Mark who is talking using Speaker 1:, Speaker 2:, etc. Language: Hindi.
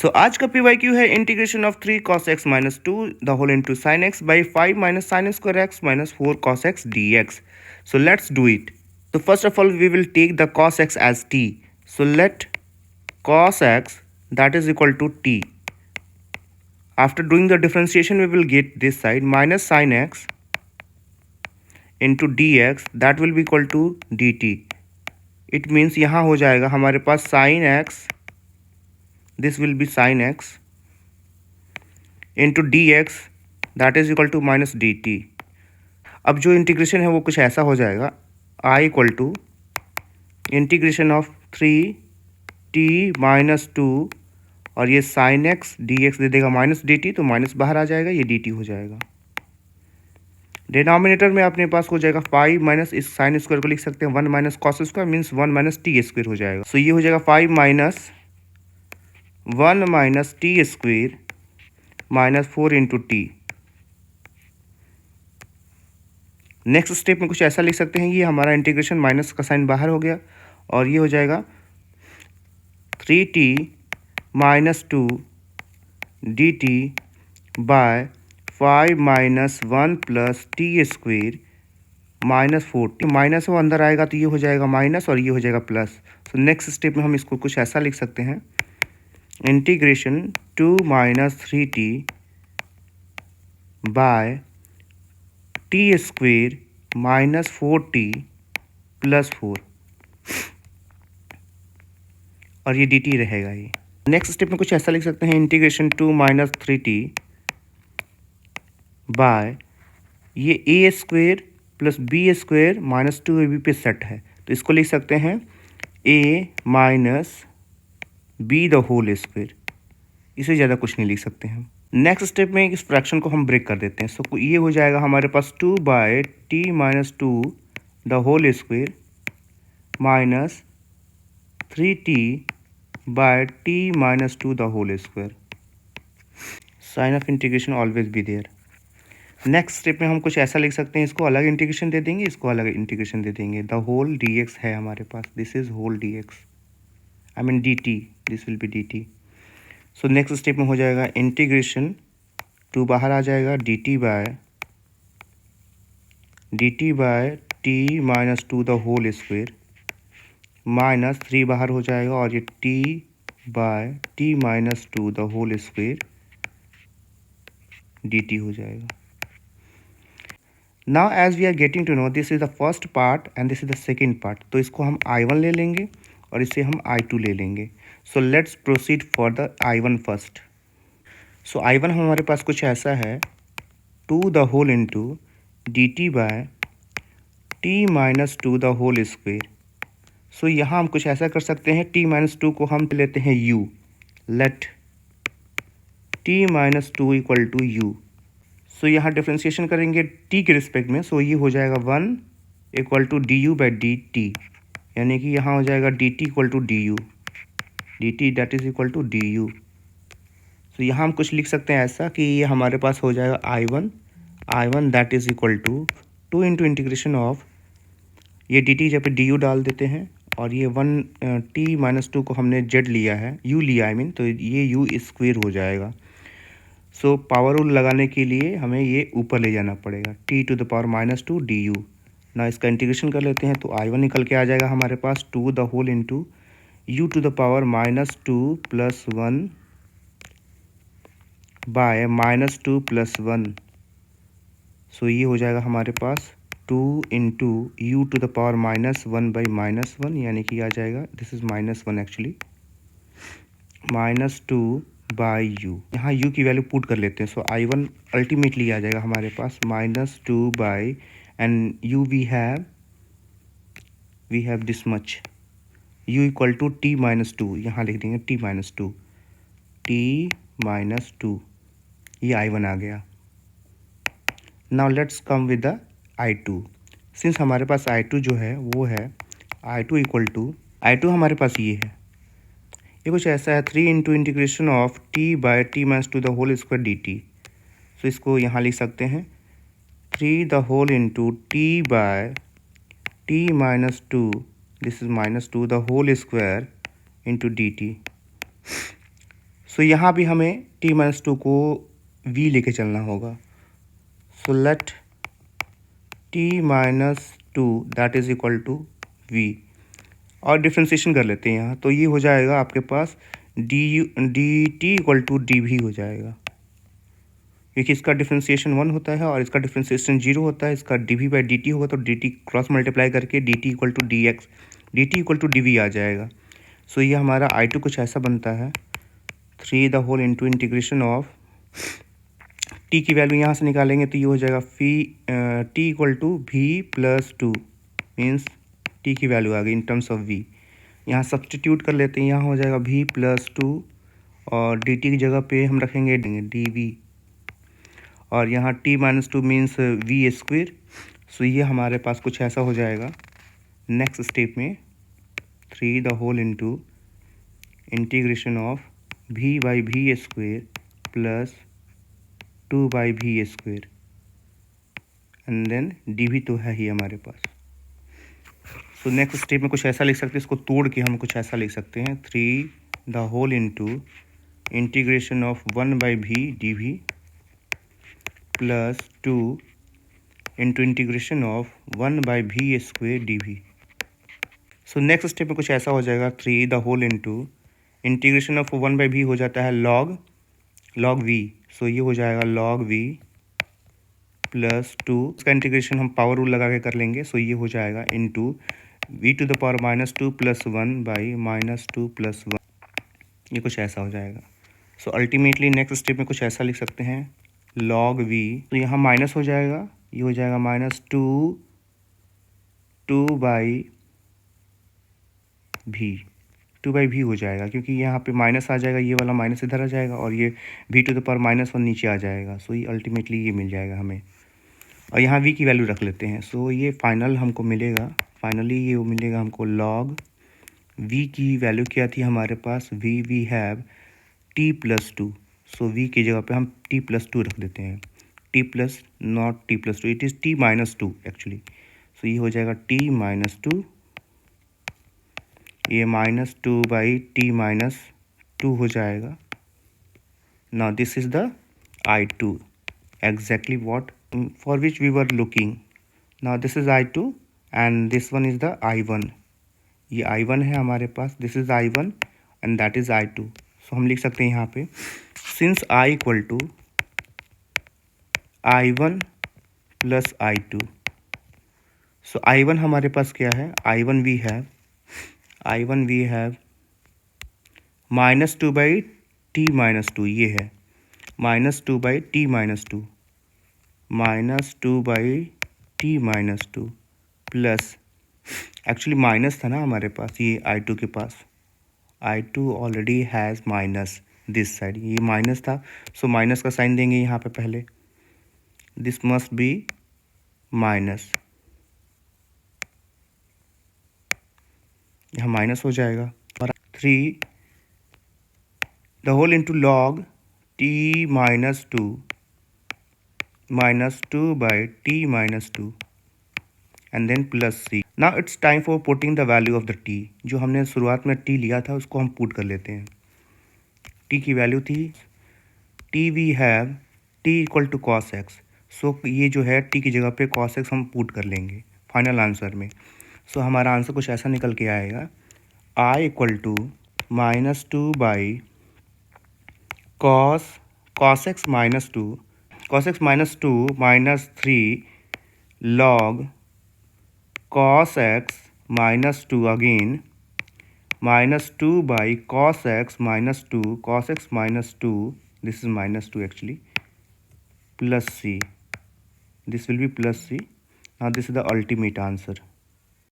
Speaker 1: सो आज का PYQ है integration of 3 cos x minus 2 the whole into sine x by 5 minus sine square x minus 4 cos x dx. So let's do it. So first of all we will take the cos x as t. So let cos x that is equal to t. After doing the differentiation we will get this side minus sin x into dx that will be equal to dt. It means यहाँ हो जाएगा हमारे पास sin x, this will be sin x into dx that is equal to minus dt. अब जो इंटीग्रेशन है वो कुछ ऐसा हो जाएगा I equal to integration of 3t minus 2 और ये साइन एक्स डी एक्स दे देगा माइनस डी टी, तो माइनस बाहर आ जाएगा, ये डी टी हो जाएगा. डिनोमिनेटर में अपने पास हो जाएगा 5 माइनस इस साइन स्क्वायर को लिख सकते हैं 1 minus cos square means 1 minus T square हो जाएगा. सो ये हो जाएगा 5 minus 1 minus T square minus 4 into T. Next step में कुछ ऐसा लिख सकते हैं, ये हमारा इंटीग्रेशन माइनस का साइन बाहर हो गया और ये हो जाएगा 3t minus 2 d T by 5 minus 1 plus t square minus 4. Minus वो अंदर आएगा तो ये हो जाएगा माइनस और ये हो जाएगा प्लस. सो नेक्स्ट स्टेप में हम इसको कुछ ऐसा लिख सकते हैं, integration 2 minus 3t by t square minus 4t plus 4 और ये dt रहेगा. ये नेक्स्ट स्टेप में कुछ ऐसा लिख सकते हैं, इंटीग्रेशन 2 माइनस 3t बाय ये a square plus b square minus 2ab पे सेट है तो इसको लिख सकते हैं a minus b the whole square. इससे ज़्यादा कुछ नहीं लिख सकते हैं. नेक्स्ट स्टेप में इस फ्रैक्शन को हम ब्रेक कर देते हैं. सो ये हो जाएगा हमारे पास 2 by T minus 2 the whole square minus 3t by T minus 2 the whole square. Sign of integration always be there. Next step में हम कुछ ऐसा लिख सकते हैं, इसको अलग इंटीग्रेशन दे देंगे, इसको अलग इंटीग्रेशन दे देंगे. द होल dx है हमारे पास, this is whole dx, I mean dt, this will be dt. So next step में हो जाएगा इंटीग्रेशन 2 बाहर आ जाएगा dt by T minus 2 the whole square minus 3 बाहर हो जाएगा और ये t by T minus 2 the whole square dt हो जाएगा. Now as we are getting to know this is the first part and this is the second part, तो इसको हम I1 ले लेंगे और इसे हम I2 ले लेंगे. So let's proceed for the I1 first. So I1 हमारे पास कुछ ऐसा है 2 the whole into D T by T minus 2 the whole square. So यहाँ हम कुछ ऐसा कर सकते हैं, t माइनस 2 को हम लेते हैं u, let t minus 2 equal to u. So यहाँ डिफ्रेंशिएशन करेंगे t के रिस्पेक्ट में, सो ये हो जाएगा 1 equal to D U by D T, यानी कि यहाँ हो जाएगा D T equal to D U, D T that is equal to D U. So यहाँ हम कुछ लिख सकते हैं ऐसा कि ये हमारे पास हो जाएगा I1 that is equal to 2 into integration of ये डी टी जब पे डी यू डाल देते हैं और ये 1 टी माइनस 2 को हमने जेड लिया है, u लिया आई मीन, तो ये u स्क्वेयर हो जाएगा. सो पावर रूल लगाने के लिए हमें ये ऊपर ले जाना पड़ेगा, t to the power minus 2 d u. ना इसका इंटीग्रेशन कर लेते हैं तो I1 निकल के आ जाएगा हमारे पास 2 the whole into u to the power minus 2 plus 1 by minus 2 plus 1. So ये हो जाएगा हमारे पास 2 into u to the power minus 1 by minus 1, यानी कि आ जाएगा this is minus 1 actually, minus 2 by u. यहाँ u की वैल्यू पुट कर लेते हैं. सो I1 अल्टीमेटली आ जाएगा हमारे पास minus 2 by and u we have this much, u equal to t minus 2, यहाँ लिख देंगे टी माइनस 2, टी माइनस 2, ये I1 आ गया. Now let's come with the I2. Since हमारे पास I2 जो है वो है I2 इक्वल टू I2 हमारे पास ये है, ये कुछ ऐसा है 3 into integration of t by T minus 2 the whole square D T. So इसको यहाँ लिख सकते हैं 3 the whole into T by T minus 2, this is minus 2 the whole square into D T. So यहाँ भी हमें t-2 को v लेके चलना होगा। So let t-2 that is equal to v, और डिफ्रेंसिएशन कर लेते हैं यहाँ। तो ये हो जाएगा आपके पास dt इक्वल टू dv हो जाएगा, क्योंकि इसका डिफ्रेंसिएशन 1 होता है और इसका डिफ्रेंसिएशन 0 होता है। इसका dv बाई dt होगा, तो dt क्रॉस मल्टीप्लाई करके dt equal to dx, dt equal to dv आ जाएगा। सो ये हमारा I2 कुछ ऐसा बनता है, 3 the whole into integration of t की वैल्यू यहाँ से निकालेंगे तो ये हो जाएगा t equal to v plus 2, means t की वैल्यू आ गई इन टर्म्स ऑफ v। यहाँ सब्सटीट्यूट कर लेते हैं, यहाँ हो जाएगा v प्लस 2 और dt की जगह पे हम रखेंगे dv, और यहाँ t-2 मीन्स v स्क्वायर। सो ये हमारे पास कुछ ऐसा हो जाएगा। नेक्स्ट स्टेप में 3 the whole into integration of v by v square plus 2 by v square, and then dv तो है ही हमारे पास। सो नेक्स्ट स्टेप में कुछ ऐसा लिख सकते हैं, इसको तोड़ के हम कुछ ऐसा लिख सकते हैं, 3 the whole into integration of 1 by v dv plus 2 into integration of 1 by v square dv। So next step में कुछ ऐसा हो जाएगा, 3 the whole into integration of 1 by v हो जाता है log v। सो ये हो जाएगा log v प्लस 2, इसका इंटीग्रेशन हम पावर रूल लगा के कर लेंगे। सो ये हो जाएगा into v to the power -2 plus 1 by -2 plus 1, ये कुछ ऐसा हो जाएगा। सो अल्टीमेटली नेक्स्ट स्टेप में कुछ ऐसा लिख सकते हैं, log v, तो यहाँ माइनस हो जाएगा, ये हो जाएगा -2 बाई v, 2 बाई v हो जाएगा, क्योंकि यहाँ पे माइनस आ जाएगा, ये वाला माइनस इधर आ जाएगा और ये v टू द पावर -1 नीचे आ जाएगा। सो ये अल्टीमेटली ये मिल जाएगा हमें, और यहाँ v की वैल्यू रख लेते हैं। सो ये फाइनल हमको मिलेगा, फाइनली ये मिलेगा हमको log v की वैल्यू क्या थी हमारे पास, we have t plus 2। So v की जगह पे हम t प्लस 2 रख देते हैं, t plus not t plus 2, it is t-2 actually. So ये हो जाएगा t-2, ये -2 बाई t-2 हो जाएगा। Now this is the I2 exactly what for which we were looking. Now this is I2 and this one is the I1, ये I1 है हमारे पास, this is I1 and that is I2। so हम लिख सकते हैं यहाँ पे since I equal to I1 plus I2, so I1 हमारे पास क्या है, I1 we have -2 by t-2, ये है -2 by t-2, -2 by t-2 plus, actually minus था ना हमारे पास ये I2 के पास, I2 already has minus this side, ये माइनस था। सो माइनस का साइन देंगे यहाँ पे पहले, दिस मस्ट बी माइनस, यहाँ माइनस हो जाएगा, और 3 the whole into log t-2 -2 by t-2 and then plus c। Now it's time for putting the value of the t, जो हमने शुरुआत में t लिया था उसको हम पुट कर लेते हैं। t की वैल्यू थी t we have t equal to cos x। So ये जो है t की जगह पे cos x हम पुट कर लेंगे फाइनल आंसर में। सो हमारा आंसर कुछ ऐसा निकल के आएगा, I equal to -2 by cos x -2 -3 log cos x -2 again -2 by cos x -2, this is -2 actually, plus c, this will be plus c। now this is the ultimate answer।